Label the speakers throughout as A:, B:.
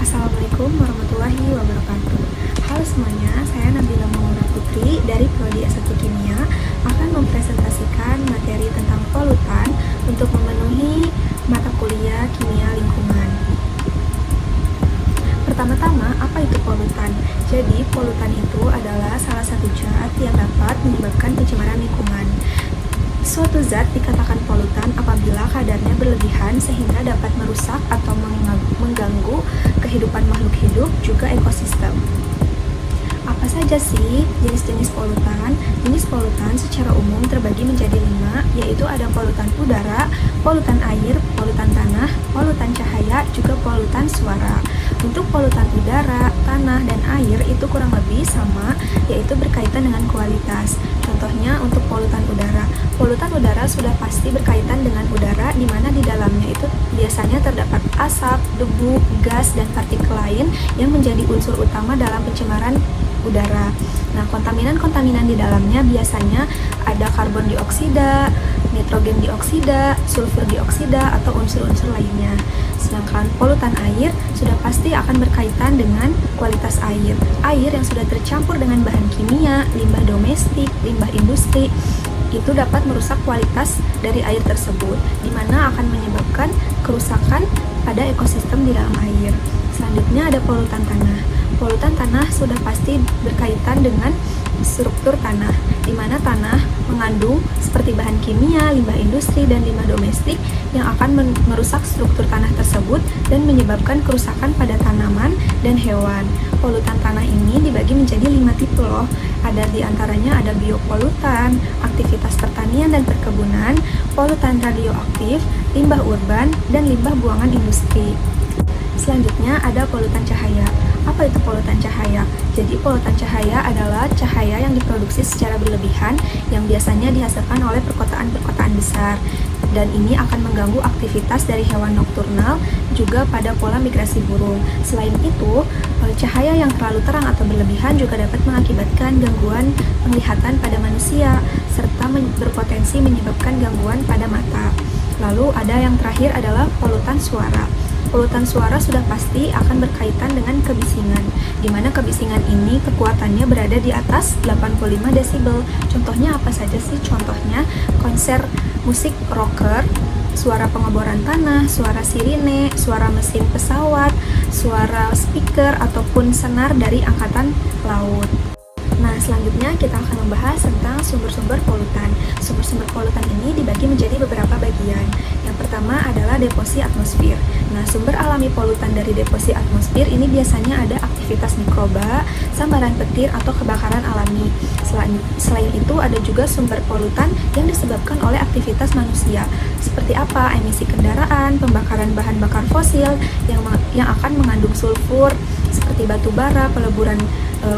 A: Assalamualaikum warahmatullahi wabarakatuh. Halo semuanya, saya Nabila Maura Putri dari Prodi S1 Kimia akan mempresentasikan materi tentang polutan untuk memenuhi mata kuliah Kimia Lingkungan. Pertama-tama, apa itu polutan? Jadi, polutan itu adalah salah satu zat yang dapat menyebabkan pencemaran lingkungan. Suatu zat dikatakan polutan apabila kadarnya berlebihan sehingga dapat merusak atau mengganggu kehidupan makhluk hidup, juga ekosistem. Apa saja sih jenis-jenis polutan? Jenis polutan secara umum terbagi menjadi 5, yaitu ada polutan udara, polutan air, polutan tanah, polutan cahaya, juga polutan suara. Untuk polutan udara, tanah, dan air itu kurang lebih sama, yaitu berkaitan dengan kualitas. Contohnya untuk polutan udara. Polutan udara sudah pasti berkaitan dengan udara, di mana di dalamnya itu biasanya terdapat asap, debu, gas, dan partikel lain yang menjadi unsur utama dalam pencemaran udara. Nah, kontaminan-kontaminan di dalamnya biasanya ada karbon dioksida, nitrogen dioksida, sulfur dioksida, atau unsur-unsur lainnya. Sedangkan polutan air sudah pasti akan berkaitan dengan kualitas air. Air yang sudah tercampur dengan bahan kimia, limbah domestik, limbah industri, itu dapat merusak kualitas dari air tersebut, di mana akan menyebabkan kerusakan pada ekosistem di dalam air. Selanjutnya ada polutan tanah. Polutan tanah sudah pasti berkaitan dengan struktur tanah, di mana tanah mengandung seperti bahan kimia, limbah industri, dan limbah domestik yang akan merusak struktur tanah tersebut dan menyebabkan kerusakan pada tanaman dan hewan. Polutan tanah ini dibagi menjadi 5 tipe loh. Ada diantaranya ada biopolutan, aktivitas pertanian dan perkebunan, polutan radioaktif, limbah urban, dan limbah buangan industri. Selanjutnya ada polutan cahaya. Apa itu polutan cahaya? Jadi polutan cahaya adalah cahaya yang diproduksi secara berlebihan yang biasanya dihasilkan oleh perkotaan-perkotaan besar, dan ini akan mengganggu aktivitas dari hewan nokturnal juga pada pola migrasi burung. Selain itu, cahaya yang terlalu terang atau berlebihan juga dapat mengakibatkan gangguan penglihatan pada manusia serta berpotensi menyebabkan gangguan pada mata. Lalu ada yang terakhir adalah polutan suara. Polutan suara sudah pasti akan berkaitan dengan kebisingan, di mana kebisingan ini kekuatannya berada di atas 85 desibel. Contohnya apa saja sih? Contohnya konser musik rocker, suara pengeboran tanah, suara sirine, suara mesin pesawat, suara speaker, ataupun senar dari angkatan laut. Nah, selanjutnya kita akan membahas tentang sumber-sumber polutan. Sumber-sumber polutan ini dibagi menjadi beberapa bagian. Yang pertama adalah deposi atmosfer. Nah, sumber alami polutan dari deposi atmosfer ini biasanya ada aktivitas mikroba, sambaran petir, atau kebakaran alami. Selain itu, ada juga sumber polutan yang disebabkan oleh aktivitas manusia. Seperti apa? Emisi kendaraan, pembakaran bahan bakar fosil yang akan mengandung sulfur, seperti batu bara, peleburan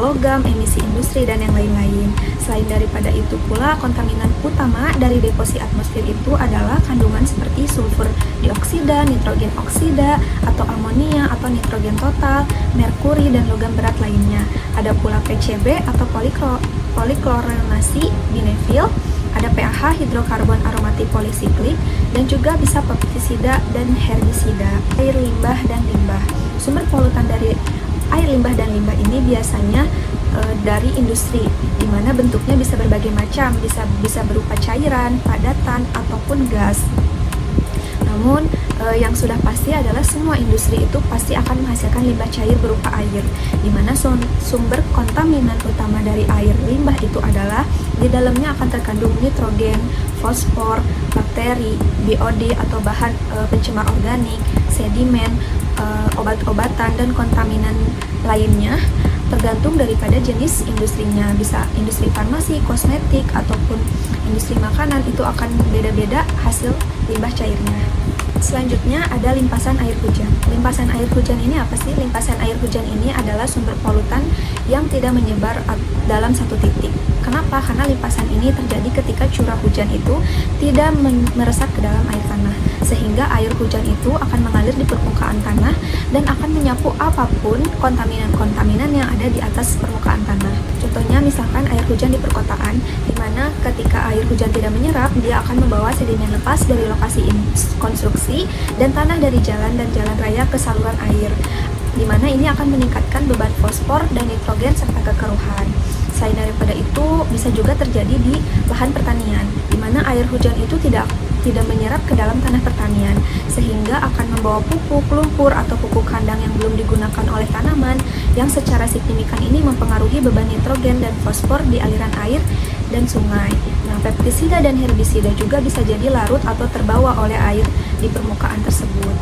A: logam, emisi industri, dan yang lain-lain. Selain daripada itu pula, kontaminan utama dari deposi atmosfer itu adalah kandungan seperti sulfur dioksida, nitrogen oksida, atau amonia atau nitrogen total, merkuri, dan logam berat lainnya. Ada pula PCB atau poliklorinasi binefil, ada PAH hidrokarbon aromatik polisiklik, dan juga bisa pestisida dan herbisida. Air limbah dan limbah. Sumber polutan dari air limbah dan limbah ini biasanya dari industri, di mana bentuknya bisa berbagai macam, bisa berupa cairan, padatan, ataupun gas. Namun yang sudah pasti adalah semua industri itu pasti akan menghasilkan limbah cair berupa air, di mana sumber kontaminan utama dari air limbah itu adalah di dalamnya akan terkandung nitrogen, fosfor, bakteri, BOD atau bahan pencemar organik, sedimen, obat-obatan, dan kontaminan lainnya, tergantung daripada jenis industrinya. Bisa industri farmasi, kosmetik, ataupun industri makanan, itu akan beda-beda hasil limbah cairnya. Selanjutnya ada limpasan air hujan. Limpasan air hujan ini apa sih? Limpasan air hujan ini adalah sumber polutan yang tidak menyebar dalam satu titik. Kenapa? Karena limpasan ini terjadi ketika curah hujan itu tidak meresap ke dalam air tanah, sehingga air hujan itu akan mengalir di permukaan tanah dan akan menyapu apapun kontaminan-kontaminan yang ada di atas permukaan tanah. Contohnya misalkan air hujan di perkotaan, di mana ketika air hujan tidak menyerap, dia akan membawa sedimen lepas dari lokasi konstruksi dan tanah dari jalan dan jalan raya ke saluran air. di mana ini akan meningkatkan beban fosfor dan nitrogen serta kekeruhan. Selain daripada itu, bisa juga terjadi di lahan pertanian, di mana air hujan itu tidak menyerap ke dalam tanah pertanian, sehingga akan membawa pupuk, lumpur, atau pupuk kandang yang belum digunakan oleh tanaman, yang secara signifikan ini mempengaruhi beban nitrogen dan fosfor di aliran air dan sungai. Nah, pestisida dan herbisida juga bisa jadi larut atau terbawa oleh air di permukaan tersebut.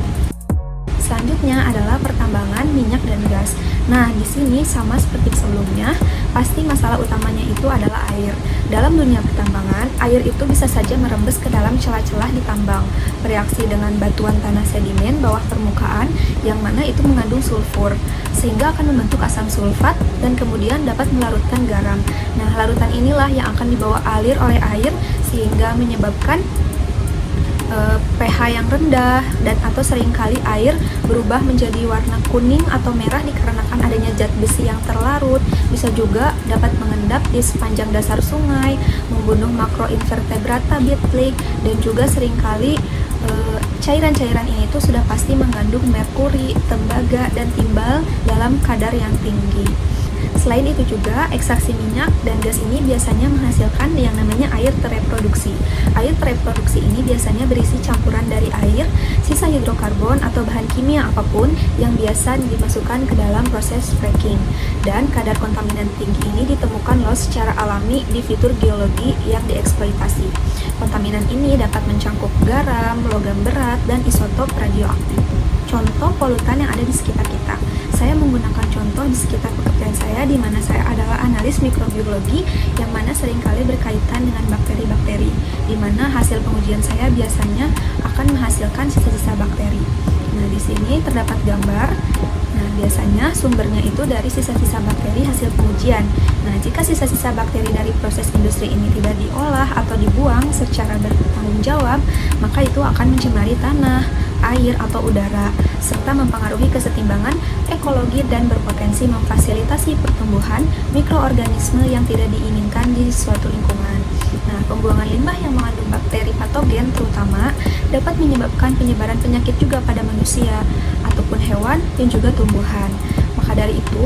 A: Selanjutnya adalah pertambangan minyak dan gas. Nah, di sini sama seperti sebelumnya, pasti masalah utamanya itu adalah air. Dalam dunia pertambangan, air itu bisa saja merembes ke dalam celah-celah di tambang, bereaksi dengan batuan tanah sedimen bawah permukaan yang mana itu mengandung sulfur, sehingga akan membentuk asam sulfat dan kemudian dapat melarutkan garam. Nah, larutan inilah yang akan dibawa alir oleh air sehingga menyebabkan pH yang rendah dan atau seringkali air berubah menjadi warna kuning atau merah dikarenakan adanya zat besi yang terlarut. Bisa juga dapat mengendap di sepanjang dasar sungai, membunuh makroinvertebrata beetling, dan juga seringkali cairan-cairan ini tuh sudah pasti mengandung merkuri, tembaga, dan timbal dalam kadar yang tinggi. Selain itu juga, ekstraksi minyak dan gas ini biasanya menghasilkan yang namanya air tereproduksi. Air tereproduksi ini biasanya berisi campuran dari air, sisa hidrokarbon atau bahan kimia apapun yang biasa dimasukkan ke dalam proses fracking. Dan kadar kontaminan tinggi ini ditemukan loh secara alami di fitur geologi yang dieksploitasi. Kontaminan ini dapat mencangkup garam, logam berat, dan isotop radioaktif. Contoh polutan yang ada di sekitar kita. Saya menggunakan contoh di sekitar pekerjaan saya, di mana saya adalah analis mikrobiologi yang mana seringkali berkaitan dengan bakteri-bakteri, di mana hasil pengujian saya biasanya akan menghasilkan sisa-sisa bakteri. Nah, di sini terdapat gambar. Nah, biasanya sumbernya itu dari sisa-sisa bakteri hasil pengujian. Nah, jika sisa-sisa bakteri dari proses industri ini tidak diolah atau dibuang secara bertanggung jawab, maka itu akan mencemari tanah, air, atau udara, serta mempengaruhi kesetimbangan ekologi dan berpotensi memfasilitasi pertumbuhan mikroorganisme yang tidak diinginkan di suatu lingkungan. Nah, pembuangan limbah yang mengandung bakteri patogen terutama dapat menyebabkan penyebaran penyakit juga pada manusia ataupun hewan dan juga tumbuhan. Maka dari itu,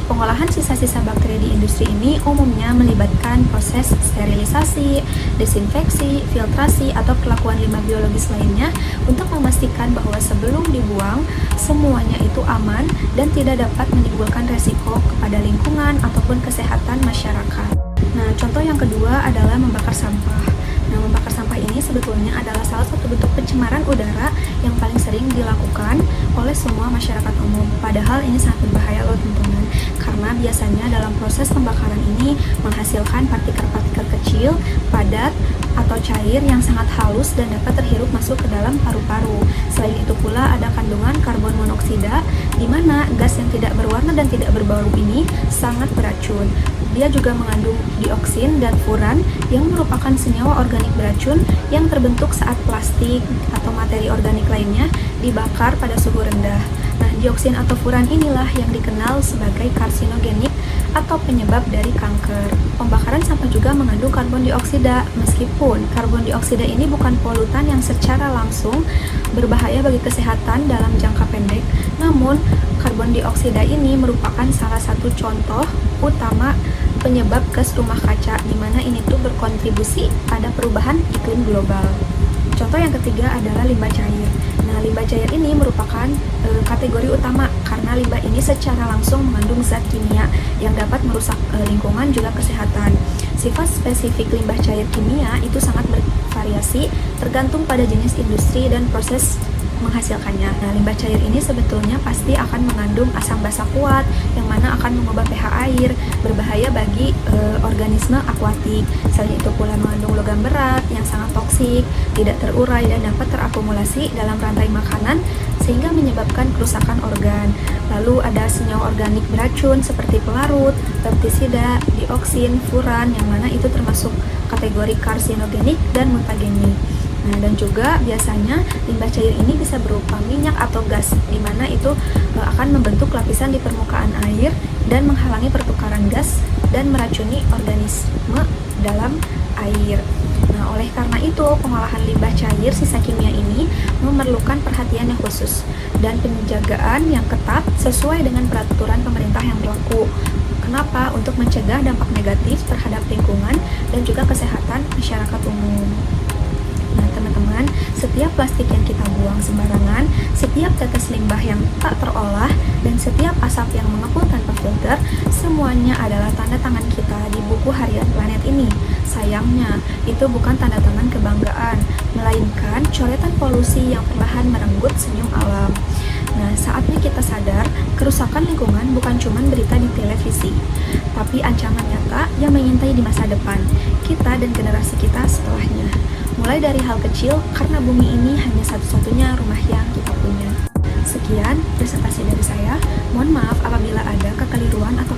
A: pengolahan sisa-sisa bakteri di industri ini umumnya melibatkan proses sterilisasi, desinfeksi, filtrasi, atau perlakuan limbah biologis lainnya untuk memastikan bahwa sebelum dibuang, semuanya itu aman dan tidak dapat menimbulkan resiko kepada lingkungan ataupun kesehatan masyarakat. Nah, contoh yang kedua adalah membakar sampah. Nah, membakar sampah ini sebetulnya adalah salah satu bentuk pencemaran udara yang paling sering dilakukan oleh semua masyarakat umum. Padahal ini sangat berbahaya loh teman-teman, karena biasanya dalam proses pembakaran ini menghasilkan partikel-partikel kecil, padat, atau cair yang sangat halus dan dapat terhirup masuk ke dalam paru-paru. Selain itu pula ada kandungan karbon monoksida, di mana gas yang tidak berwarna dan tidak berbau ini sangat beracun. Dia juga mengandung dioksin dan furan yang merupakan senyawa organik beracun yang terbentuk saat plastik atau materi organik lainnya dibakar pada suhu rendah. Nah, dioksin atau furan inilah yang dikenal sebagai karsinogenik atau penyebab dari kanker. Pembakaran sampah juga mengandung karbon dioksida. Meskipun karbon dioksida ini bukan polutan yang secara langsung berbahaya bagi kesehatan dalam jangka pendek, namun karbon dioksida ini merupakan salah satu contoh utama penyebab gas rumah kaca, di mana ini tuh berkontribusi pada perubahan iklim global. Contoh yang ketiga adalah limbah cair. Nah, limbah cair ini merupakan kategori utama karena limbah ini secara langsung mengandung zat kimia yang dapat merusak lingkungan juga kesehatan. Sifat spesifik limbah cair kimia itu sangat bervariasi tergantung pada jenis industri dan proses menghasilkannya. Nah, limbah cair ini sebetulnya pasti akan mengandung asam basa kuat yang mana akan mengubah pH air, berbahaya bagi organisme akuatik. Selain itu pula mengandung logam berat yang sangat toksik, tidak terurai dan dapat terakumulasi dalam rantai makanan sehingga menyebabkan kerusakan organ. Lalu ada senyawa organik beracun seperti pelarut, pestisida, dioksin, furan yang mana itu termasuk kategori karsinogenik dan mutagenik. Nah, dan juga biasanya limbah cair ini bisa berupa minyak atau gas, di mana itu akan membentuk lapisan di permukaan air dan menghalangi pertukaran gas dan meracuni organisme dalam air. Nah, oleh karena itu, pengolahan limbah cair sisa kimia ini memerlukan perhatian yang khusus dan penjagaan yang ketat sesuai dengan peraturan pemerintah yang berlaku. Kenapa? Untuk mencegah dampak negatif terhadap lingkungan dan juga kesehatan masyarakat umum. Nah, teman-teman, setiap plastik yang kita buang sembarangan, setiap tetes limbah yang tak terolah, dan setiap asap yang mengepul tanpa filter, semuanya adalah tanda tangan kita di buku harian planet ini. Sayangnya, itu bukan tanda tangan kebanggaan, melainkan coretan polusi yang perlahan merenggut senyum alam. Nah, saatnya kita sadar, kerusakan lingkungan bukan cuma berita di televisi, tapi ancaman nyata yang mengintai di masa depan, kita dan generasi kita setelahnya. Mulai dari hal kecil, karena bumi ini hanya satu-satunya rumah yang kita punya. Sekian presentasi dari saya. Mohon maaf apabila ada kekeliruan atau